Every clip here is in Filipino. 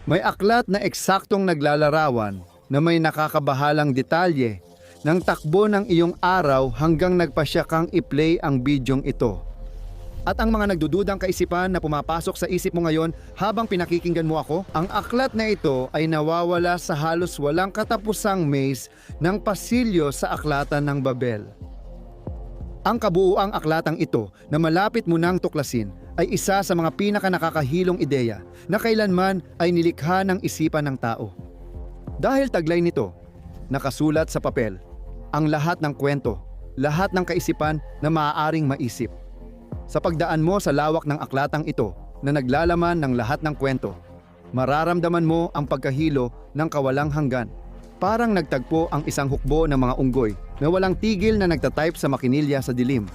May aklat na eksaktong naglalarawan na may nakakabahalang detalye ng takbo ng iyong araw hanggang nagpasya kang i-play ang bidyong ito. At ang mga nagdududang kaisipan na pumapasok sa isip mo ngayon habang pinakikinggan mo ako, ang aklat na ito ay nawawala sa halos walang katapusang maze ng pasilyo sa aklatan ng Babel. Ang kabuuang aklatang ito na malapit mo nang tuklasin ay isa sa mga pinakanakakahilong ideya na kailanman ay nilikha ng isipan ng tao. Dahil taglay nito, nakasulat sa papel ang lahat ng kwento, lahat ng kaisipan na maaaring maisip. Sa pagdaan mo sa lawak ng aklatang ito na naglalaman ng lahat ng kwento, mararamdaman mo ang pagkahilo ng kawalang hanggan. Parang nagtagpo ang isang hukbo ng mga unggoy na walang tigil na nagtatype sa makinilya sa dilim.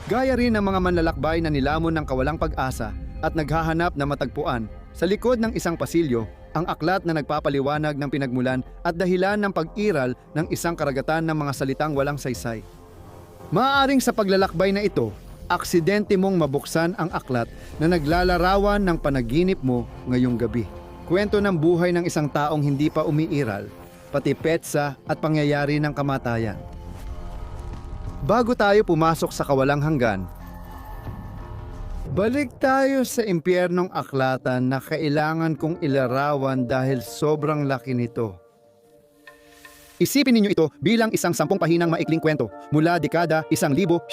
Gaya rin ng mga manlalakbay na nilamon ng kawalang pag-asa at naghahanap na matagpuan sa likod ng isang pasilyo ang aklat na nagpapaliwanag ng pinagmulan at dahilan ng pag-iral ng isang karagatan ng mga salitang walang saysay. Maaaring sa paglalakbay na ito, aksidente mong mabuksan ang aklat na naglalarawan ng panaginip mo ngayong gabi. Kwento ng buhay ng isang taong hindi pa umiiral, pati petsa at pangyayari ng kamatayan. Bago tayo pumasok sa kawalang hanggan, balik tayo sa impyernong aklatan na kailangan kong ilarawan dahil sobrang laki nito. Isipin ninyo ito bilang isang 10 pahinang maikling kwento mula dekada 1940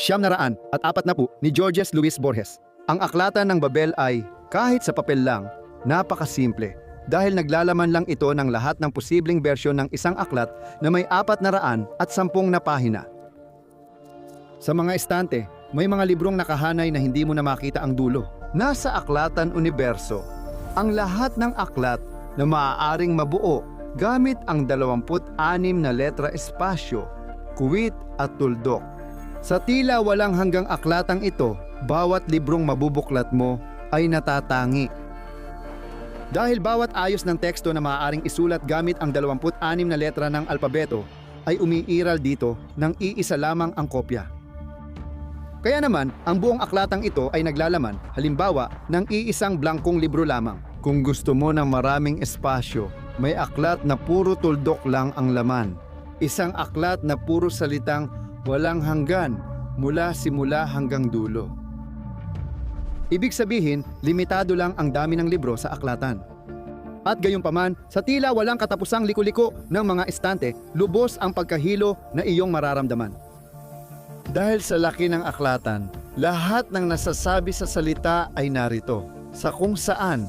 ni Georges Luis Borges. Ang aklatan ng Babel ay, kahit sa papel lang, napakasimple dahil naglalaman lang ito ng lahat ng posibleng bersyon ng isang aklat na may 410 na pahina. Sa mga estante, may mga librong nakahanay na hindi mo na makita ang dulo. Nasa Aklatan Universo, ang lahat ng aklat na maaaring mabuo gamit ang 26 na letra espasyo, kuwit at tuldok. Sa tila walang hanggang aklatang ito, bawat librong mabubuklat mo ay natatangi. Dahil bawat ayos ng teksto na maaaring isulat gamit ang 26 na letra ng alpabeto ay umiiral dito ng iisa lamang ang kopya. Kaya naman, ang buong aklatang ito ay naglalaman, halimbawa, ng iisang blangkong libro lamang. Kung gusto mo ng maraming espasyo, may aklat na puro tuldok lang ang laman. Isang aklat na puro salitang walang hanggan mula simula hanggang dulo. Ibig sabihin, limitado lang ang dami ng libro sa aklatan. At gayunpaman, sa tila walang katapusang liku-liko ng mga estante, lubos ang pagkahilo na iyong mararamdaman. Dahil sa laki ng aklatan, lahat ng nasasabi sa salita ay narito, sa kung saan.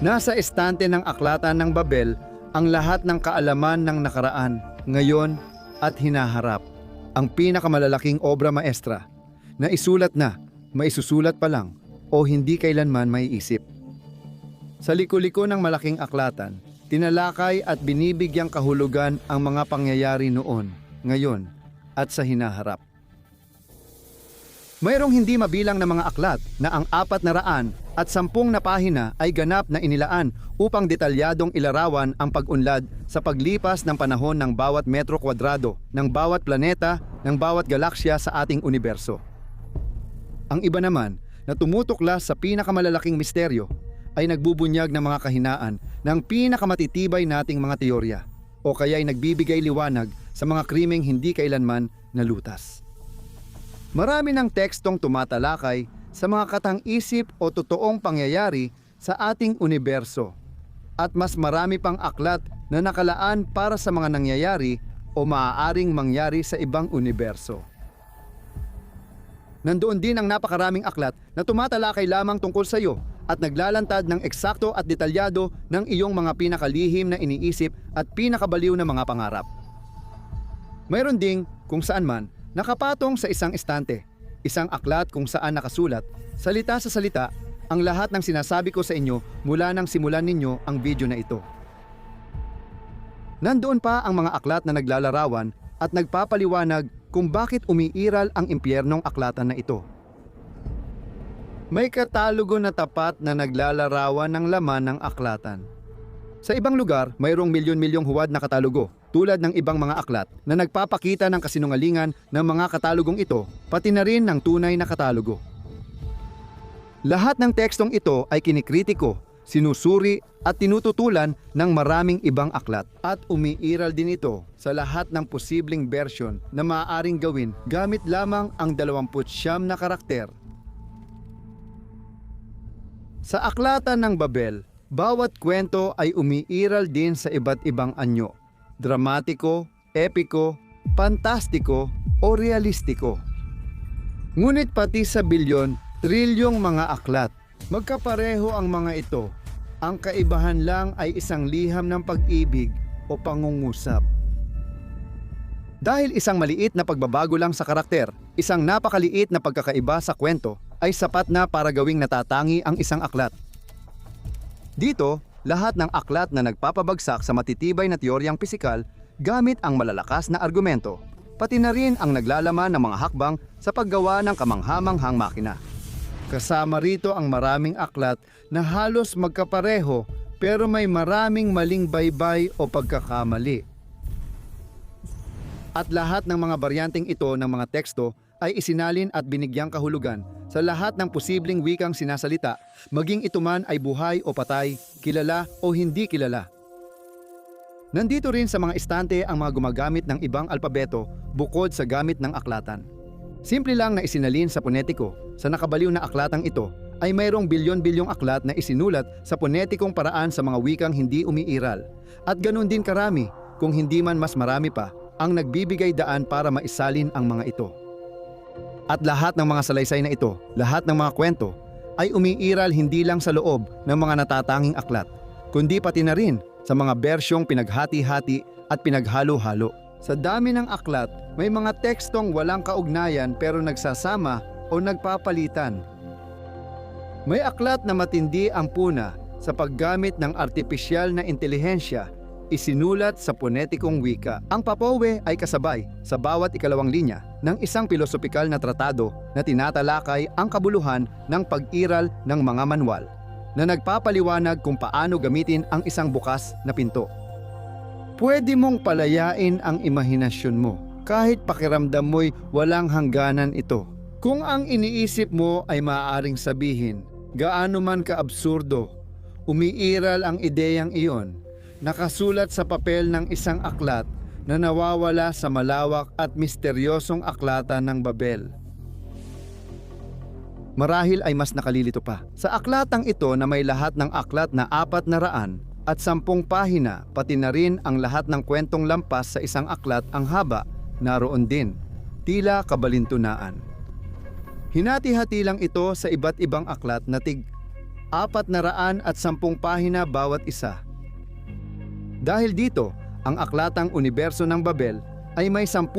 Nasa estante ng aklatan ng Babel ang lahat ng kaalaman ng nakaraan, ngayon at hinaharap. Ang pinakamalalaking obra maestra na isulat na, maisusulat pa lang o hindi kailanman maiisip. Sa liku-liko ng malaking aklatan, tinalakay at binibigyang kahulugan ang mga pangyayari noon, ngayon at sa hinaharap. Mayroong hindi mabilang na mga aklat na ang 410 na pahina ay ganap na inilaan upang detalyadong ilarawan ang pag-unlad sa paglipas ng panahon ng bawat metro kwadrado, ng bawat planeta, ng bawat galaksya sa ating universo. Ang iba naman na tumutuklas sa pinakamalalaking misteryo ay nagbubunyag ng mga kahinaan ng pinakamatitibay nating mga teorya o kaya'y nagbibigay liwanag sa mga krimeng hindi kailanman nalutas. Marami ng tekstong tumatalakay sa mga katang-isip o totoong pangyayari sa ating universo at mas marami pang aklat na nakalaan para sa mga nangyayari o maaaring mangyari sa ibang universo. Nandoon din ang napakaraming aklat na tumatalakay lamang tungkol sa iyo at naglalantad ng eksakto at detalyado ng iyong mga pinakalihim na iniisip at pinakabaliw na mga pangarap. Mayroon ding, kung saan man, nakapatong sa isang estante, isang aklat kung saan nakasulat, salita sa salita, ang lahat ng sinasabi ko sa inyo mula nang simulan ninyo ang video na ito. Nandoon pa ang mga aklat na naglalarawan at nagpapaliwanag kung bakit umiiral ang impyernong aklatan na ito. May katalogo na tapat na naglalarawan ng laman ng aklatan. Sa ibang lugar, mayroong milyon-milyong huwad na katalogo, tulad ng ibang mga aklat na nagpapakita ng kasinungalingan ng mga katalogong ito, pati na rin ng tunay na katalogo. Lahat ng tekstong ito ay kinikritiko, sinusuri at tinututulan ng maraming ibang aklat at umiiral din ito sa lahat ng posibleng bersyon na maaaring gawin gamit lamang ang 29 na karakter. Sa aklatan ng Babel, bawat kwento ay umiiral din sa iba't ibang anyo, dramatiko, epiko, pantastiko o realistiko. Ngunit pati sa bilyon, trilyong mga aklat, magkapareho ang mga ito. Ang kaibahan lang ay isang liham ng pag-ibig o pangungusap. Dahil isang maliit na pagbabago lang sa karakter, isang napakaliit na pagkakaiba sa kwento, ay sapat na para gawing natatangi ang isang aklat. Dito, lahat ng aklat na nagpapabagsak sa matitibay na teoryang pisikal gamit ang malalakas na argumento, pati na rin ang naglalaman ng mga hakbang sa paggawa ng kamanghamanghang makina. Kasama rito ang maraming aklat na halos magkapareho pero may maraming maling baybay o pagkakamali. At lahat ng mga baryanteng ito ng mga teksto ay isinalin at binigyang kahulugan sa lahat ng posibleng wikang sinasalita, maging ito man ay buhay o patay, kilala o hindi kilala. Nandito rin sa mga estante ang mga gumagamit ng ibang alpabeto bukod sa gamit ng aklatan. Simple lang na isinalin sa ponetiko, sa nakabaliw na aklatang ito ay mayroong bilyon-bilyong aklat na isinulat sa ponetikong paraan sa mga wikang hindi umiiral. At ganun din karami, kung hindi man mas marami pa, ang nagbibigay daan para maisalin ang mga ito. At lahat ng mga salaysay na ito, lahat ng mga kwento, ay umiiral hindi lang sa loob ng mga natatanging aklat, kundi pati na rin sa mga bersyong pinaghati-hati at pinaghalo-halo. Sa dami ng aklat, may mga tekstong walang kaugnayan pero nagsasama o nagpapalitan. May aklat na matindi ang puna sa paggamit ng artipisyal na intelihensya, isinulat sa ponetikong wika. Ang Papowe ay kasabay sa bawat ikalawang linya ng isang pilosopikal na tratado na tinatalakay ang kabuluhan ng pag-iral ng mga manual na nagpapaliwanag kung paano gamitin ang isang bukas na pinto. Pwede mong palayain ang imahinasyon mo kahit pakiramdam mo'y walang hangganan ito. Kung ang iniisip mo ay maaaring sabihin, gaano man ka-absurdo, umiiral ang ideyang iyon, nakasulat sa papel ng isang aklat na nawawala sa malawak at misteryosong aklatan ng Babel. Marahil ay mas nakalilito pa. Sa aklatang ito na may lahat ng aklat na 400 at 10 pahina, pati na rin ang lahat ng kwentong lampas sa isang aklat ang haba, naroon din, tila kabalintunaan. Hinati-hati lang ito sa iba't ibang aklat na tig 410 pahina bawat isa. Dahil dito, ang aklatang Universo ng Babel ay may 10,000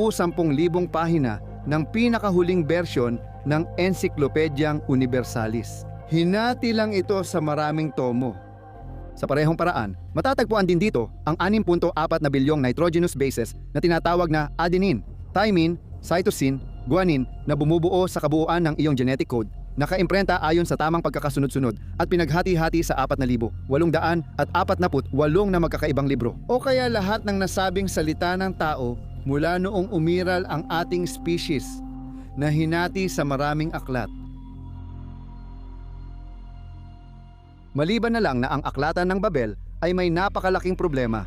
pahina ng pinakahuling bersyon ng Encyclopediang Universalis. Hinati lang ito sa maraming tomo. Sa parehong paraan, matatagpuan din dito ang 6.4 na bilyong nitrogenous bases na tinatawag na adenine, thymine, cytosine, guanine na bumubuo sa kabuuan ng iyong genetic code, nakaimprenta ayon sa tamang pagkakasunod-sunod at pinaghati-hati sa 4,848 na magkakaibang libro. O kaya lahat ng nasabing salita ng tao mula noong umiral ang ating species na hinati sa maraming aklat. Maliban na lang na ang aklatan ng Babel ay may napakalaking problema.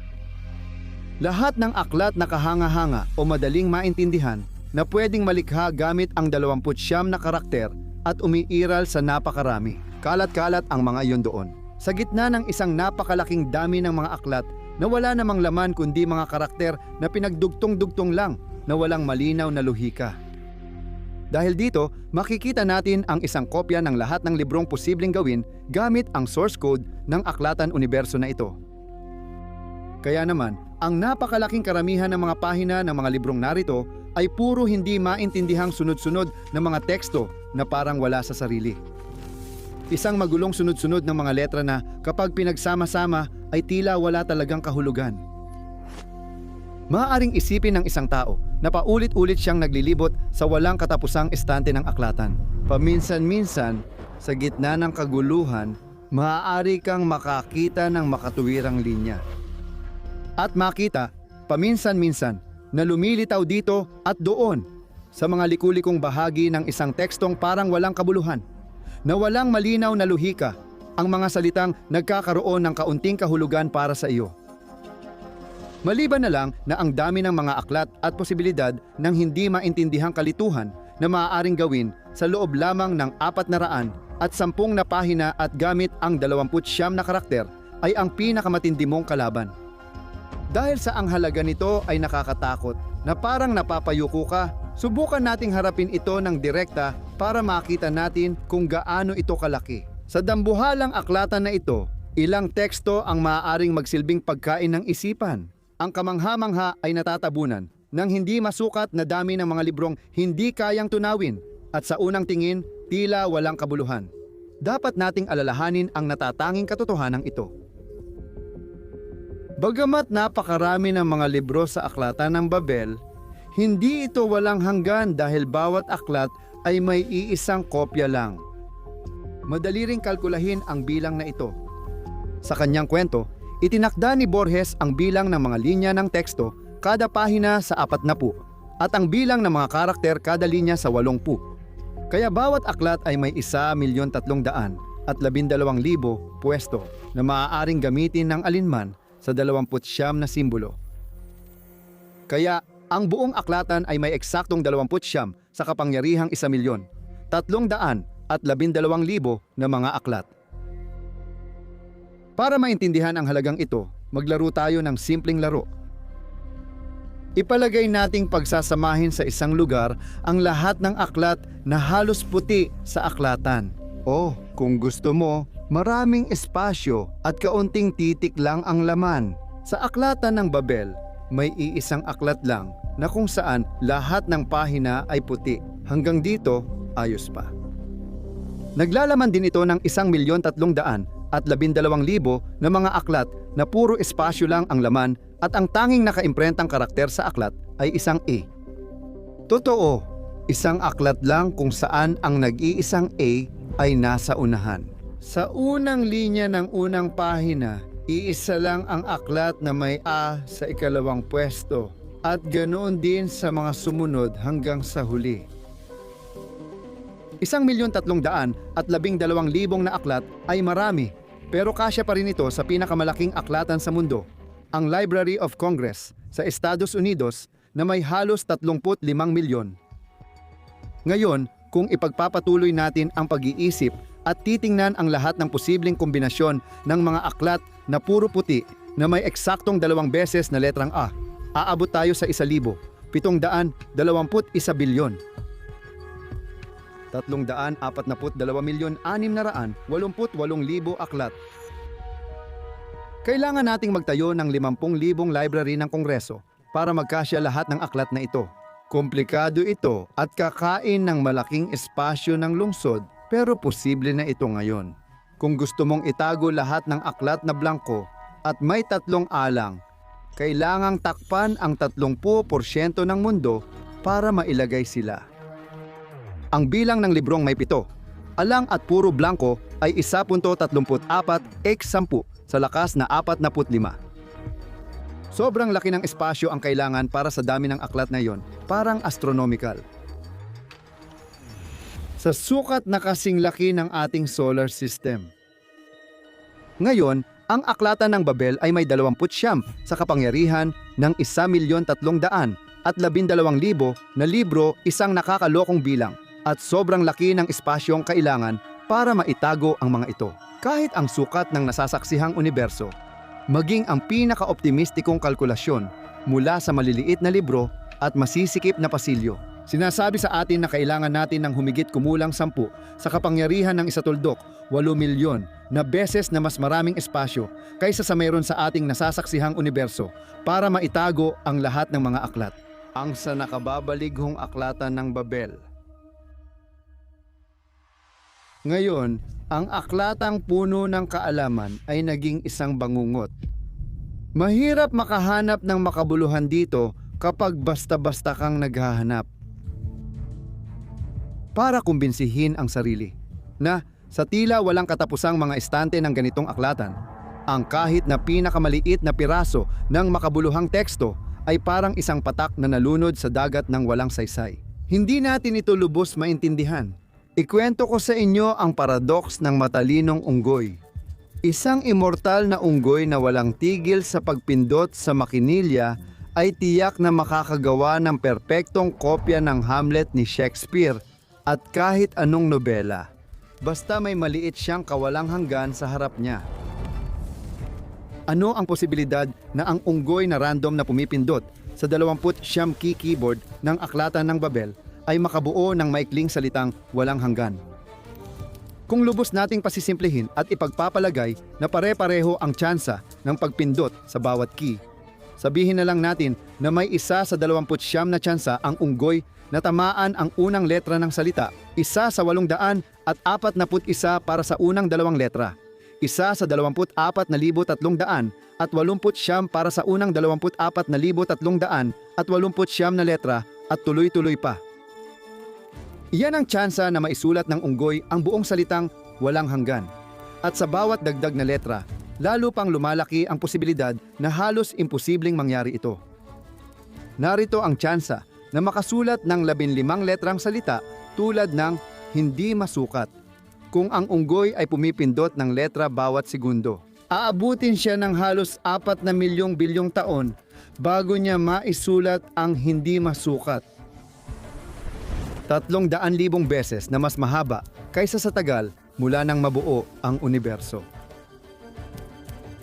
Lahat ng aklat na kahanga-hanga o madaling maintindihan na pwedeng malikha gamit ang 29 na karakter at umiiral sa napakarami. Kalat-kalat ang mga iyon doon. Sa gitna ng isang napakalaking dami ng mga aklat na wala namang laman kundi mga karakter na pinagdugtong-dugtong lang na walang malinaw na lohika. Dahil dito, makikita natin ang isang kopya ng lahat ng librong posibleng gawin gamit ang source code ng aklatan universo na ito. Kaya naman, ang napakalaking karamihan ng mga pahina ng mga librong narito ay puro hindi maintindihang sunod-sunod na mga teksto na parang wala sa sarili. Isang magulong sunod-sunod ng mga letra na kapag pinagsama-sama ay tila wala talagang kahulugan. Maaaring isipin ng isang tao na paulit-ulit siyang naglilibot sa walang katapusang estante ng aklatan. Paminsan-minsan, sa gitna ng kaguluhan, maaari kang makakita ng makatuwirang linya. At makita, paminsan-minsan, na lumilitaw dito at doon sa mga likulikong bahagi ng isang tekstong parang walang kabuluhan. na walang malinaw na luhika, ang mga salitang nagkakaroon ng kaunting kahulugan para sa iyo. Maliban na lang na ang dami ng mga aklat at posibilidad ng hindi maintindihang kalituhan na maaaring gawin sa loob lamang ng 410 na pahina at gamit ang 29 na karakter ay ang pinakamatindi mong kalaban. Dahil sa ang halaga nito ay nakakatakot na parang napapayuko ka, subukan nating harapin ito ng direkta para makita natin kung gaano ito kalaki. Sa dambuhalang aklatan na ito, ilang teksto ang maaaring magsilbing pagkain ng isipan. Ang kamangha-mangha ay natatabunan ng hindi masukat na dami ng mga librong hindi kayang tunawin at sa unang tingin, tila walang kabuluhan. Dapat nating alalahanin ang natatanging katotohanan ito. Bagamat napakarami ng mga libro sa aklatan ng Babel, hindi ito walang hanggan dahil bawat aklat ay may iisang kopya lang. Madali ring kalkulahin ang bilang na ito. Sa kanyang kwento, itinakda ni Borges ang bilang ng mga linya ng teksto kada pahina sa 40 at ang bilang ng mga karakter kada linya sa 80. Kaya bawat aklat ay may 1,300,000 at 12,000 pwesto na maaaring gamitin ng alinman sa 29 na simbolo. Kaya ang buong aklatan ay may eksaktong 29 sa kapangyarihang 1,312,000 na mga aklat. Para maintindihan ang halagang ito, maglaro tayo ng simpleng laro. Ipalagay nating pagsasamahin sa isang lugar ang lahat ng aklat na halos puti sa aklatan. O, kung gusto mo, maraming espasyo at kaunting titik lang ang laman. Sa aklatan ng Babel, may iisang aklat lang na kung saan lahat ng pahina ay puti. Hanggang dito, ayos pa. Naglalaman din ito ng 1,300,000 at 12,000 na mga aklat na puro espasyo lang ang laman at ang tanging nakaimprentang karakter sa aklat ay isang A. Totoo, isang aklat lang kung saan ang nag-iisang A ay nasa unahan. Sa unang linya ng unang pahina, iisa lang ang aklat na may A sa ikalawang pwesto at ganoon din sa mga sumunod hanggang sa huli. 1,300,000 at 12,000 na aklat ay marami, pero kasya pa rin ito sa pinakamalaking aklatan sa mundo, ang Library of Congress sa Estados Unidos na may halos 35 milyon. Ngayon, kung ipagpapatuloy natin ang pag-iisip at titingnan ang lahat ng posibleng kombinasyon ng mga aklat na puro puti na may eksaktong 2 beses na letrang A, aabot tayo sa 1,721 bilyon. 342,688,088 aklat. Kailangan nating magtayo ng 50,000 library ng Kongreso para magkasya lahat ng aklat na ito. Komplikado ito at kakain ng malaking espasyo ng lungsod, pero posible na ito ngayon. Kung gusto mong itago lahat ng aklat na blanko at may 3 alang, kailangang takpan ang 30% ng mundo para mailagay sila. Ang bilang ng librong may 7, alang at puro blanko ay 1.34 x 10 sa lakas na 45. Sobrang laki ng espasyo ang kailangan para sa dami ng aklat na yon, parang astronomical. Sa sukat na kasing laki ng ating solar system. Ngayon, ang aklatan ng Babel ay may 29 sa kapangyarihan ng 1,300,000 at 12,000 na libro, isang nakakalokong bilang, at sobrang laki ng espasyong kailangan para maitago ang mga ito. Kahit ang sukat ng nasasaksihang universo, maging ang pinaka-optimistikong kalkulasyon mula sa maliliit na libro at masisikip na pasilyo. Sinasabi sa atin na kailangan natin ng humigit kumulang 10 sa kapangyarihan ng 1.8 milyon na beses na mas maraming espasyo kaysa sa mayroon sa ating nasasaksihang universo para maitago ang lahat ng mga aklat. Ang sa nakababalighong aklatan ng Babel. Ngayon, ang aklatang puno ng kaalaman ay naging isang bangungot. Mahirap makahanap ng makabuluhan dito kapag basta-basta kang naghahanap. Para kumbinsihin ang sarili na sa tila walang katapusang mga estante ng ganitong aklatan, ang kahit na pinakamaliit na piraso ng makabuluhang teksto ay parang isang patak na nalunod sa dagat ng walang saysay. Hindi natin ito lubos maintindihan. Ikwento ko sa inyo ang paradox ng matalinong unggoy. Isang immortal na unggoy na walang tigil sa pagpindot sa makinilya ay tiyak na makakagawa ng perpektong kopya ng Hamlet ni Shakespeare at kahit anong nobela. Basta may maliit siyang kawalang hanggan sa harap niya. Ano ang posibilidad na ang unggoy na random na pumipindot sa 29 key keyboard ng Aklatan ng Babel ay makabuo ng maikling salitang walang hanggan? Kung lubos nating pasisimplihin at ipagpapalagay na pare-pareho ang tsansa ng pagpindot sa bawat key, sabihin na lang natin na may isa sa 29 na tsansa ang unggoy na tamaan ang unang letra ng salita, isa sa 841 para sa unang dalawang letra, isa sa 24,300 at 89 para sa unang 24,389 na letra at tuloy-tuloy pa. Iyan ang tsansa na maisulat ng unggoy ang buong salitang walang hanggan. At sa bawat dagdag na letra, lalo pang lumalaki ang posibilidad na halos imposibleng mangyari ito. Narito ang tsansa na makasulat ng 15 letrang salita tulad ng hindi masukat. Kung ang unggoy ay pumipindot ng letra bawat segundo, aabutin siya ng halos 4 na bilyong taon bago niya maisulat ang hindi masukat. 300,000 beses na mas mahaba kaysa sa tagal mula nang mabuo ang universo.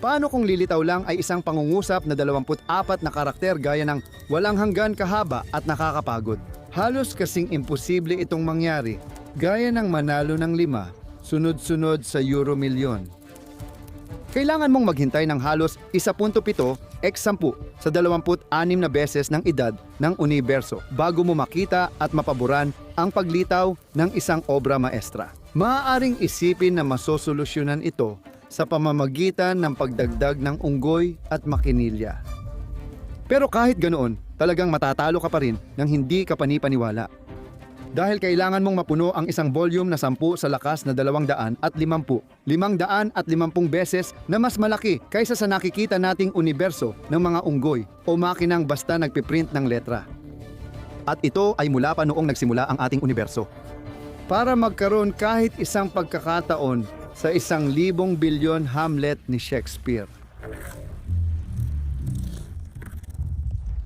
Paano kung lilitaw lang ay isang pangungusap na 24 na karakter gaya ng walang hanggan kahaba at nakakapagod? Halos kasing imposible itong mangyari, gaya ng manalo ng 5 sunod-sunod sa Euro Milyon. Kailangan mong maghintay ng halos 1.7x10 sa 26 na beses ng edad ng universo bago mo makita at mapaboran ang paglitaw ng isang obra maestra. Maaaring isipin na masosolusyonan ito sa pamamagitan ng pagdagdag ng unggoy at makinilya. Pero kahit ganoon, talagang matatalo ka pa rin nang hindi ka panipaniwala. Dahil kailangan mong mapuno ang isang volume na 10 sa lakas na 250, 550 beses na mas malaki kaysa sa nakikita nating universo ng mga unggoy o makinang basta nagpiprint ng letra. At ito ay mula pa noong nagsimula ang ating universo. Para magkaroon kahit isang pagkakataon sa 1,000 bilyon Hamlet ni Shakespeare.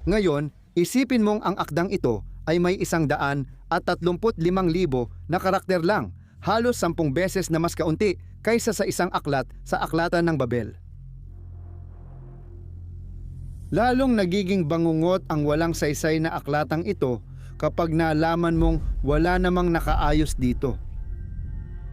Ngayon, isipin mong ang akdang ito ay may 135,000 na karakter lang, halos 10 beses na mas kaunti kaysa sa isang aklat sa Aklatan ng Babel. Lalong nagiging bangungot ang walang saysay na aklatang ito kapag nalaman mong wala namang nakaayos dito.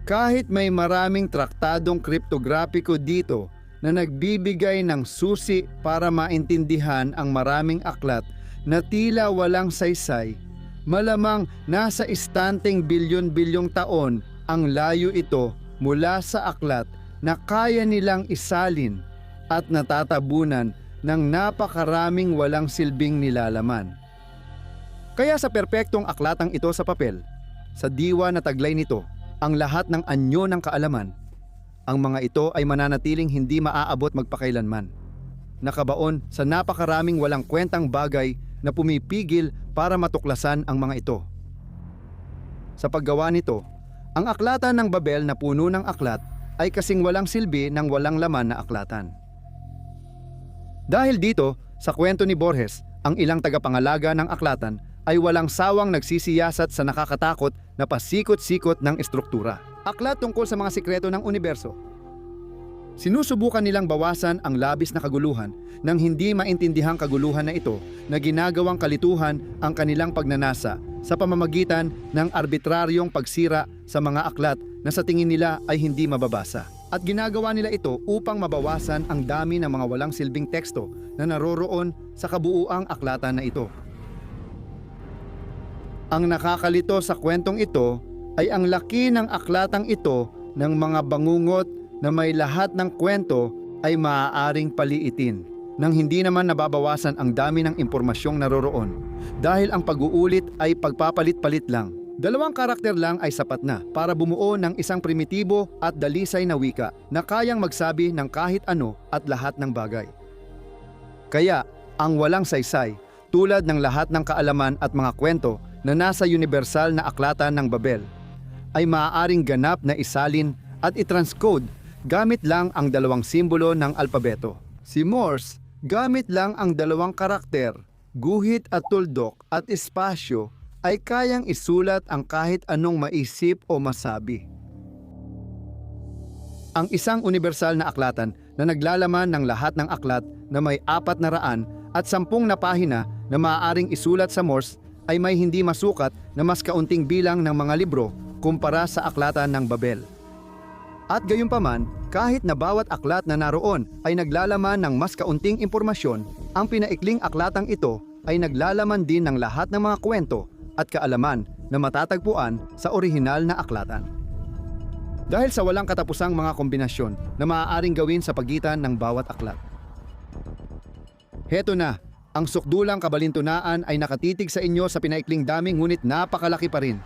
Kahit may maraming traktadong kriptograpiko dito na nagbibigay ng susi para maintindihan ang maraming aklat na tila walang saysay, malamang nasa istanteng bilyon-bilyong taon ang layo ito mula sa aklat na kaya nilang isalin at natatabunan ng napakaraming walang silbing nilalaman. Kaya sa perpektong aklatang ito sa papel, sa diwa na taglay nito, ang lahat ng anyo ng kaalaman, ang mga ito ay mananatiling hindi maaabot magpakailanman. Nakabaon sa napakaraming walang kwentang bagay na pumipigil para matuklasan ang mga ito. Sa paggawa nito, ang Aklatan ng Babel na puno ng aklat ay kasing walang silbi ng walang laman na aklatan. Dahil dito, sa kwento ni Borges, ang ilang tagapangalaga ng aklatan ay walang sawang nagsisiyasat sa nakakatakot na pasikot-sikot ng estruktura. Aklat tungkol sa mga sikreto ng universo. Sinusubukan nilang bawasan ang labis na kaguluhan nang hindi maintindihang kaguluhan na ito na ginagawang kalituhan ang kanilang pagnanasa sa pamamagitan ng arbitraryong pagsira sa mga aklat na sa tingin nila ay hindi mababasa. At ginagawa nila ito upang mabawasan ang dami ng mga walang silbing teksto na naroroon sa kabuuang aklatan na ito. Ang nakakalito sa kwentong ito ay ang laki ng aklatang ito ng mga bangungot na may lahat ng kwento ay maaaring paliitin nang hindi naman nababawasan ang dami ng impormasyong naroroon dahil ang pag-uulit ay pagpapalit-palit lang. 2 karakter lang ay sapat na para bumuo ng isang primitibo at dalisay na wika na kayang magsabi ng kahit ano at lahat ng bagay. Kaya, ang walang saysay, tulad ng lahat ng kaalaman at mga kwento na nasa universal na aklatan ng Babel, ay maaaring ganap na isalin at i-transcode gamit lang ang dalawang simbolo ng alpabeto. Si Morse, gamit lang ang dalawang karakter, guhit at tuldok at espasyo, ay kayang isulat ang kahit anong maisip o masabi. Ang isang universal na aklatan na naglalaman ng lahat ng aklat na may 400 at 10 na pahina na maaaring isulat sa Morse ay may hindi masukat na mas kaunting bilang ng mga libro kumpara sa aklatan ng Babel. At gayunpaman, kahit na bawat aklat na naroon ay naglalaman ng mas kaunting impormasyon, ang pinaikling aklatang ito ay naglalaman din ng lahat ng mga kwento at kaalaman na matatagpuan sa orihinal na aklatan. Dahil sa walang katapusang mga kombinasyon na maaaring gawin sa pagitan ng bawat aklat. Heto na, ang sukdulang kabalintunaan ay nakatitig sa inyo sa pinaikling dami ngunit napakalaki pa rin.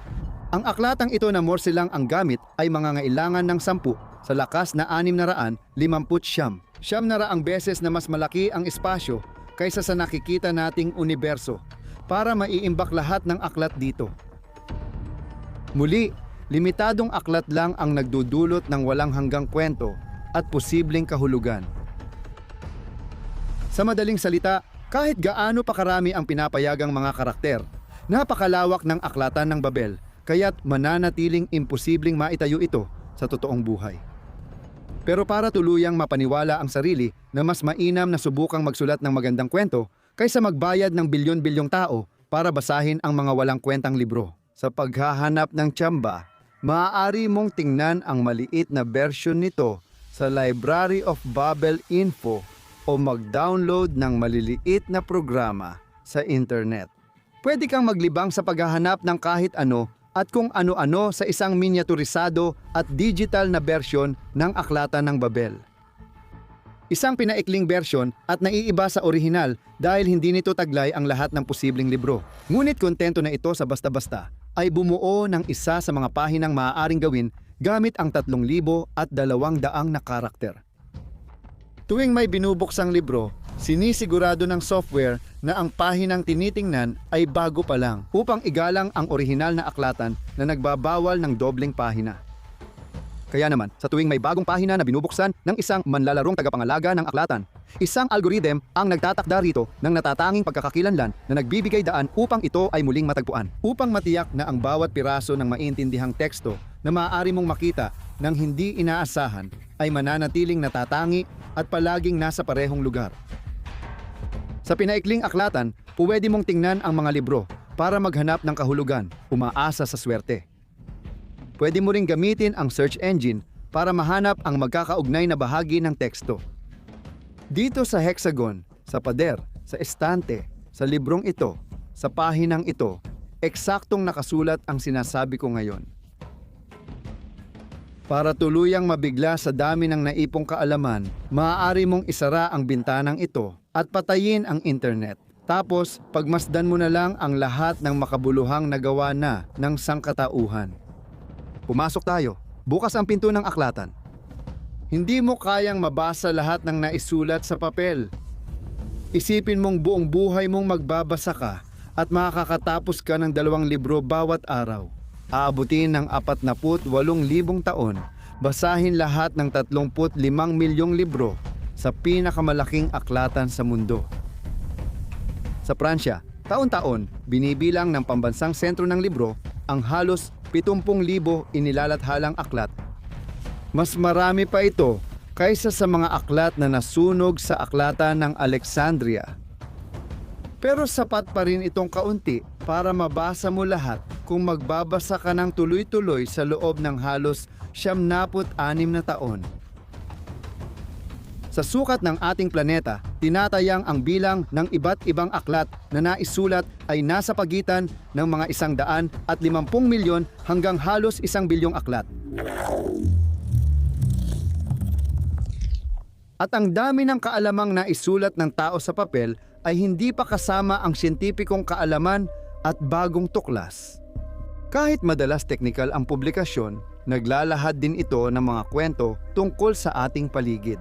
Ang aklatang ito na Morse lang ang gamit ay mangangailangan ng 10 sa lakas na 650. 900 beses na mas malaki ang espasyo kaysa sa nakikita nating universo para maiimbak lahat ng aklat dito. Muli, limitadong aklat lang ang nagdudulot ng walang hanggang kwento at posibleng kahulugan. Sa madaling salita, kahit gaano pa karami ang pinapayagang mga karakter, napakalawak ng aklatan ng Babel, kaya't mananatiling imposibleng maitayo ito sa totoong buhay. Pero para tuluyang mapaniwala ang sarili na mas mainam na subukang magsulat ng magandang kwento kaysa magbayad ng bilyon-bilyong tao para basahin ang mga walang kwentang libro. Sa paghahanap ng tsamba, maaari mong tingnan ang maliit na version nito sa Library of Babel Info o mag-download ng maliliit na programa sa internet. Pwede kang maglibang sa paghahanap ng kahit ano at kung ano-ano sa isang minyaturisado at digital na version ng aklatan ng Babel. Isang pinaikling version at naiiba sa orihinal dahil hindi nito taglay ang lahat ng posibleng libro. Ngunit kontento na ito sa basta-basta ay bumuo ng isa sa mga pahinang maaaring gawin gamit ang 3,200 na karakter. Tuwing may binubuksang libro, sinisigurado ng software na ang pahinang tinitingnan ay bago pa lang upang igalang ang orihinal na aklatan na nagbabawal ng dobleng pahina. Kaya naman, sa tuwing may bagong pahina na binubuksan ng isang manlalarong tagapangalaga ng aklatan, isang algorithm ang nagtatakda rito ng natatanging pagkakakilanlan na nagbibigay daan upang ito ay muling matagpuan. Upang matiyak na ang bawat piraso ng maintindiang teksto na maaari mong makita ng hindi inaasahan ay mananatiling natatangi at palaging nasa parehong lugar. Sa pinaikling aklatan, pwede mong tingnan ang mga libro para maghanap ng kahulugan, umaasa sa swerte. Pwede mo ring gamitin ang search engine para mahanap ang magkakaugnay na bahagi ng teksto. Dito sa hexagon, sa pader, sa estante, sa librong ito, sa pahinang ito, eksaktong nakasulat ang sinasabi ko ngayon. Para tuluyang mabigla sa dami ng naipong kaalaman, maaari mong isara ang bintanang ito at patayin ang internet. Tapos, pagmasdan mo na lang ang lahat ng makabuluhang nagawa na ng sangkatauhan. Pumasok tayo. Bukas ang pinto ng aklatan. Hindi mo kayang mabasa lahat ng naisulat sa papel. Isipin mong buong buhay mong magbabasa ka at makakatapos ka ng 2 libro bawat araw. Aabutin ng 48,000 taon, basahin lahat ng 35 milyong libro sa pinakamalaking aklatan sa mundo. Sa Pransya, taon-taon, binibilang ng pambansang sentro ng libro ang halos 70,000 inilalathalang aklat. Mas marami pa ito kaysa sa mga aklat na nasunog sa aklatan ng Alexandria. Pero sapat pa rin itong kaunti para mabasa mo lahat kung magbabasa ka ng tuloy-tuloy sa loob ng halos 76 na taon. Sa sukat ng ating planeta, tinatayang ang bilang ng iba't ibang aklat na naisulat ay nasa pagitan ng mga 150 milyon hanggang halos 1 bilyong aklat. At ang dami ng kaalamang naisulat ng tao sa papel ay hindi pa kasama ang siyentipikong kaalaman at bagong tuklas. Kahit madalas teknikal ang publikasyon, naglalahad din ito ng mga kwento tungkol sa ating paligid.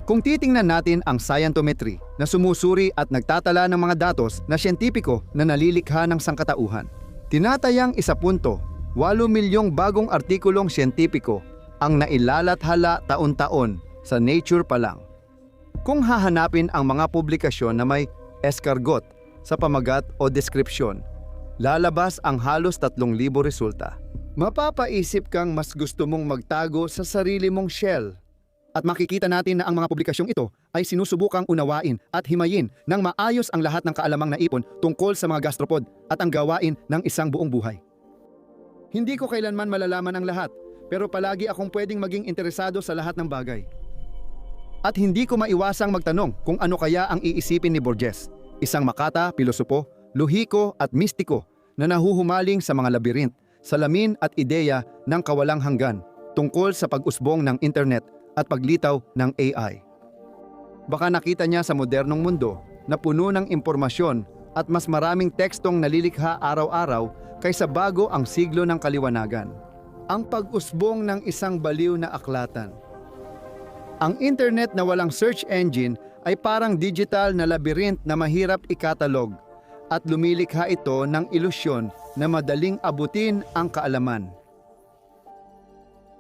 Kung titingnan natin ang scientometry na sumusuri at nagtatala ng mga datos na siyentipiko na nalilikha ng sangkatauhan, tinatayang 1.1 8 milyong bagong artikulong siyentipiko ang nailalathala taon-taon sa Nature pa lang. Kung hahanapin ang mga publikasyon na may escargot sa pamagat o deskripsyon, lalabas ang halos 3,000 resulta. Mapapaisip kang mas gusto mong magtago sa sarili mong shell. At makikita natin na ang mga publikasyong ito ay sinusubukang unawain at himayin ng maayos ang lahat ng kaalamang naipon tungkol sa mga gastropod at ang gawain ng isang buong buhay. Hindi ko kailanman malalaman ang lahat, pero palagi akong pwedeng maging interesado sa lahat ng bagay. At hindi ko maiwasang magtanong kung ano kaya ang iisipin ni Borges, isang makata, pilosopo, luhiko at mistiko na nahuhumaling sa mga labirint, salamin at ideya ng kawalang hanggan tungkol sa pag-usbong ng internet at paglitaw ng AI. Baka nakita niya sa modernong mundo na puno ng impormasyon at mas maraming tekstong nalilikha araw-araw kaysa bago ang siglo ng kaliwanagan. Ang pag-usbong ng isang baliw na aklatan. Ang internet na walang search engine ay parang digital na labirint na mahirap ikatalog at lumilikha ito ng ilusyon na madaling abutin ang kaalaman.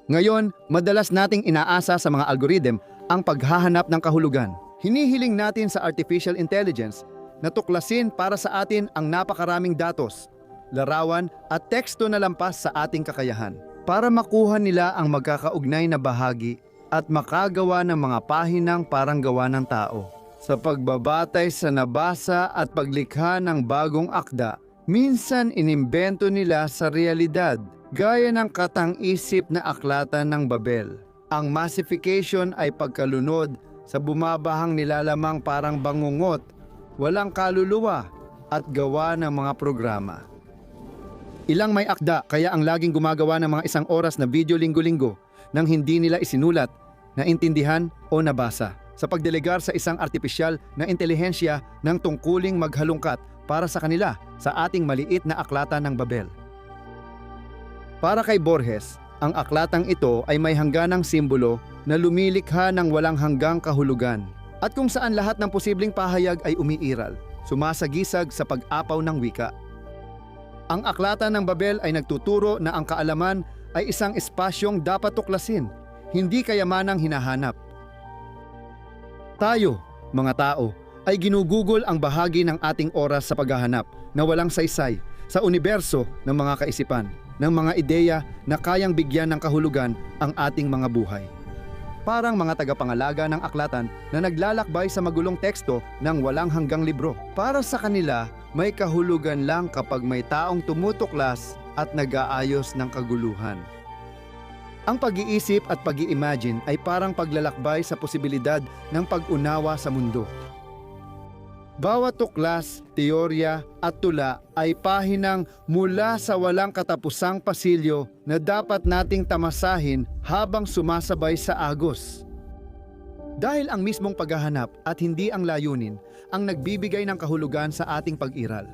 Ngayon, madalas nating inaasa sa mga algorithm ang paghahanap ng kahulugan. Hinihiling natin sa artificial intelligence na tuklasin para sa atin ang napakaraming datos, larawan at teksto na lampas sa ating kakayahan para makuha nila ang magkakaugnay na bahagi at makagawa ng mga pahinang parang gawa ng tao. Sa pagbabatay sa nabasa at paglikha ng bagong akda, minsan inimbento nila sa realidad. Gaya ng katang-isip na aklatan ng Babel. Ang massification ay pagkalunod sa bumabahang nilalamang parang bangungot, walang kaluluwa at gawa ng mga programa. Ilang may akda kaya ang laging gumagawa ng mga 1 oras na video linggo-linggo nang hindi nila isinulat, naintindihan o nabasa sa pagdelegar sa isang artipisyal na intelihensya ng tungkuling maghalungkat para sa kanila sa ating maliit na aklatan ng Babel. Para kay Borges, ang aklatang ito ay may hangganang simbolo na lumilikha ng walang hanggang kahulugan at kung saan lahat ng posibleng pahayag ay umiiral, sumasagisag sa pag-apaw ng wika. Ang aklatan ng Babel ay nagtuturo na ang kaalaman ay isang espasyong dapat tuklasin, hindi kayamanang hinahanap. Tayo, mga tao, ay ginugugol ang bahagi ng ating oras sa paghahanap na walang saysay sa universo ng mga kaisipan, ng mga ideya na kayang bigyan ng kahulugan ang ating mga buhay. Parang mga tagapangalaga ng aklatan na naglalakbay sa magulong teksto ng walang hanggang libro. Para sa kanila, may kahulugan lang kapag may taong tumutuklas at nag-aayos ng kaguluhan. Ang pag-iisip at pag-i-imagine ay parang paglalakbay sa posibilidad ng pag-unawa sa mundo. Bawat tuklas, teorya at tula ay pahinang mula sa walang katapusang pasilyo na dapat nating tamasahin habang sumasabay sa agos. Dahil ang mismong paghahanap at hindi ang layunin ang nagbibigay ng kahulugan sa ating pag-iral.